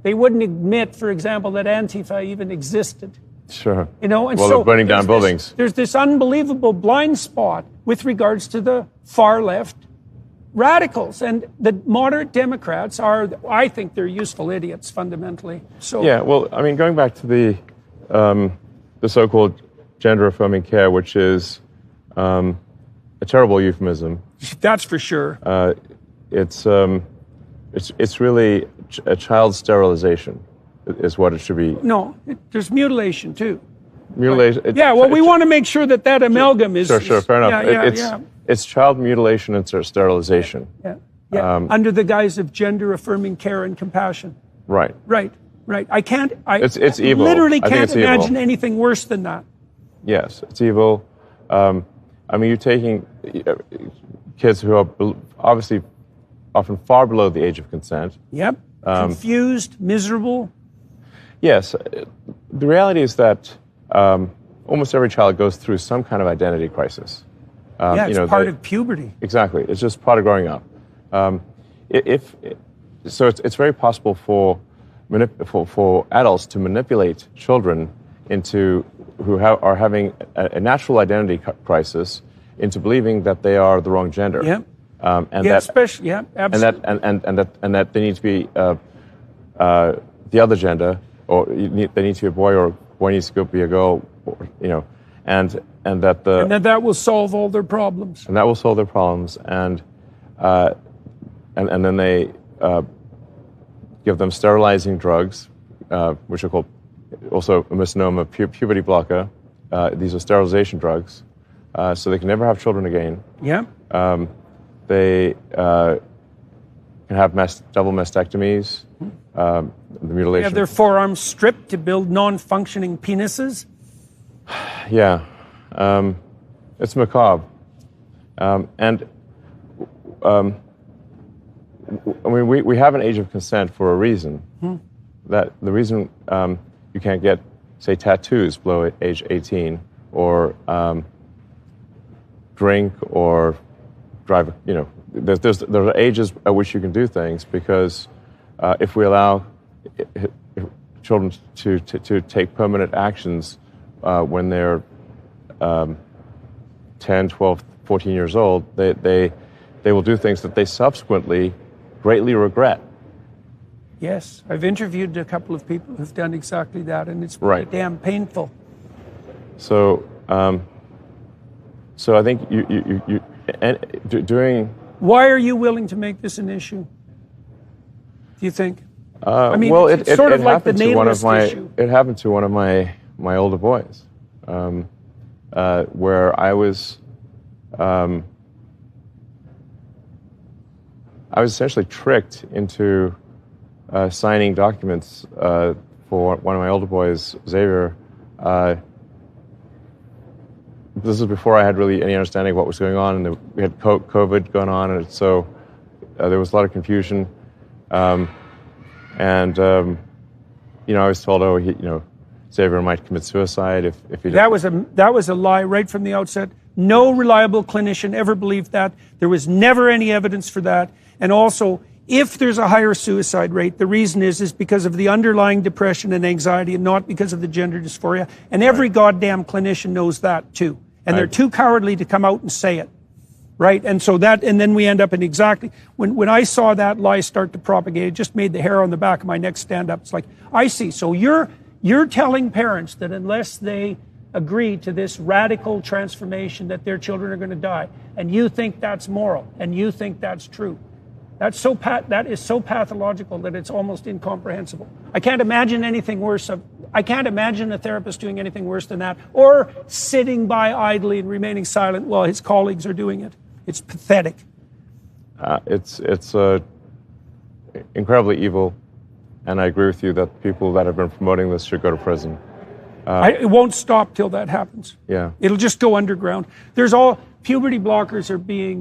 They wouldn't admit, for example, that Antifa even existed. Sure. You know, and well, so they're burning down buildings. There's this unbelievable blind spot with regards to the far left radicals, and the moderate Democrats are, I think, they're useful idiots fundamentally. So yeah, well, I mean, going back to the so-called gender-affirming care, which is a terrible euphemism. That's for sure. It's really a child sterilization, is what it should be. No, there's mutilation too. Mutilation. Yeah, well, we want to make sure that amalgam is. Sure, fair enough. Yeah. It's child mutilation and sterilization. Yeah. Under the guise of gender-affirming care and compassion. Right. I can't. It's evil. Literally I think can't it's evil. imagine anything worse than that. Yes, it's evil. I mean, you're taking kids who are obviously often far below the age of consent. Yep. Confused, miserable. Yes. The reality is that almost every child goes through some kind of identity crisis. It's part of puberty. Exactly. It's just part of growing up. So it's very possible for adults to manipulate children who are having a natural identity crisis into believing that they are the wrong gender. Yep. Absolutely. And that they need to be the other gender, or they need to be a boy, or a boy needs to be a girl, and that will solve all their problems. And that will solve their problems, and then they give them sterilizing drugs, which are called also a misnomer, puberty blocker. These are sterilization drugs, so they can never have children again. Yeah. They can have double mastectomies, the mutilation. They have their forearms stripped to build non-functioning penises. Yeah, it's macabre, and I mean we have an age of consent for a reason. That the reason you can't get, say, tattoos below age 18, or drink or drive. There are ages at which you can do things, because if we allow children to take permanent actions when they're 10, 12, 14 years old, they will do things that they subsequently greatly regret. Yes, I've interviewed a couple of people who've done exactly that, and it's right. Damn painful. So, I think you doing. Why are you willing to make this an issue? Do you think? I mean, well, it's sort of like the nameless issue. It happened to one of my older boys, where I was essentially tricked into signing documents for one of my older boys, Xavier. This was before I had really any understanding of what was going on, and we had COVID going on, and so there was a lot of confusion. I was told, Xavier might commit suicide if he. That was a lie right from the outset. No reliable clinician ever believed that. There was never any evidence for that. And also, if there's a higher suicide rate, the reason is because of the underlying depression and anxiety, and not because of the gender dysphoria. And every goddamn clinician knows that too. And they're too cowardly to come out and say it. Right? And so then we end up in exactly, when I saw that lie start to propagate, it just made the hair on the back of my neck stand up. It's like, I see. So you're telling parents that unless they agree to this radical transformation, that their children are going to die, and you think that's moral, and you think that's true. That is so pathological that it's almost incomprehensible. I can't imagine anything worse. I can't imagine a therapist doing anything worse than that, or sitting by idly and remaining silent while his colleagues are doing it. It's pathetic. It's incredibly evil, and I agree with you that people that have been promoting this should go to prison. It won't stop till that happens. Yeah, it'll just go underground. Puberty blockers are being